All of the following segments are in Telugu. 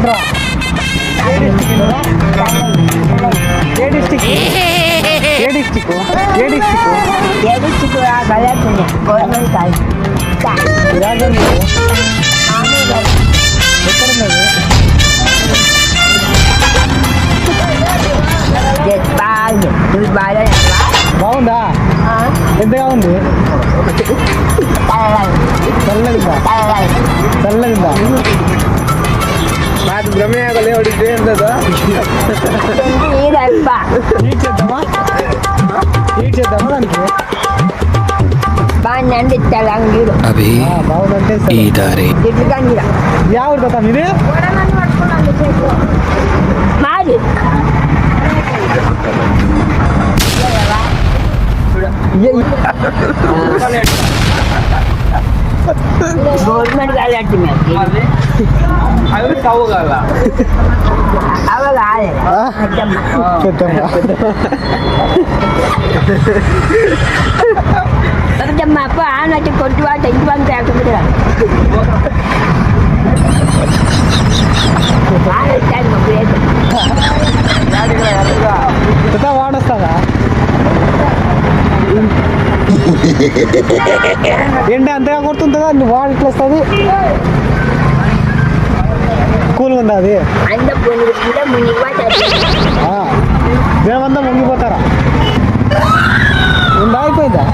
రా ఏ డిస్టిక్ గవర్నమెంట్ కాదు ఎక్కడున్నది బాగుందా ఎంతగా ఉంది చల్లగిందా చల్లగిందా నాకు బ్రహ్మయాగలే అడిగితే ఏంటదా హీట్ చేద్దామా దానికి బాగుందండి తెలంగాణ अभी బాగుందంటే इधर है యావుడు కదా మీది మాది గవర్నమెంట్ కాదండి మేము అవి కావు కదా అవి కాదు పెద్దమ్మ అప్ప ఆనటి కొట్టు వాట ఇంటి పంట ఆకుంటురా వాడొస్తుందా ఎండ అంతగా కొడుతుందా వాడు ఇట్లా వస్తుంది కూల్ ఉందా అది దేవంతా మునిగిపోతారా ఉందా అయిపోయిందా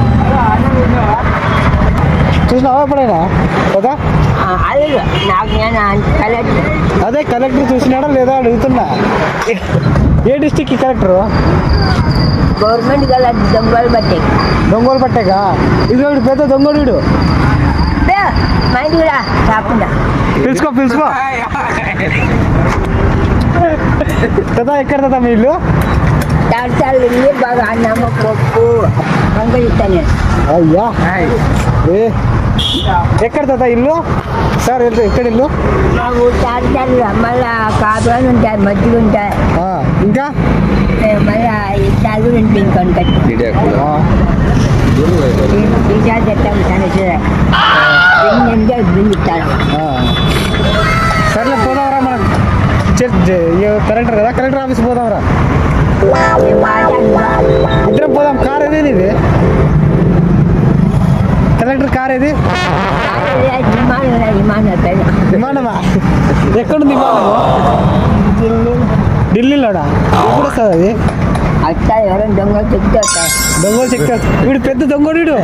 చూసినావా ఎప్పుడైనా కదా అదే కలెక్టర్ చూసినాడా లేదా అడుగుతున్నా ఏ డిస్టిక్ కలెక్టరు గవర్నమెంట్ గల దొంగలు బట్టే దొంగలు పట్టేగా ఇది పెద్ద దొంగడు మైండ్ కూడా కాకుండా పిలుచుకో కదా ఎక్కడ కదా మీ ఇల్లు డాక్టర్లు వెళ్ళి బాగా అన్నమ్మ పప్పు పంపిస్తాను అయ్యా ఎక్కడ తాత ఇల్లు సార్ ఎక్కడ ఇల్లు మాకు డాక్టర్లు మళ్ళా కాపురాలు ఉంటాయి మధ్యలో ఉంటాయి ఇంకా మళ్ళా ఇష్టాలు ఉంటాయి కొనుకొచ్చి రీఛార్జ్ ఎట్లా ఉంటాను బిందుతాను సర్లే పోదాంరా మనం కలెక్టర్ కదా కలెక్టర్ ఆఫీస్ పోదాంరా ఇద్దరం పోదాం కార్ ఏది ఇది కలెక్టర్ కార్ ఏది విమానమా ఎక్కడుంది విమానము ఢిల్లీలోనా ఎప్పుడు వస్తుంది అది అట్లా ఎవరైనా దొంగలు చెప్తే దొంగలు చెక్ వీడు పెద్ద దొంగడు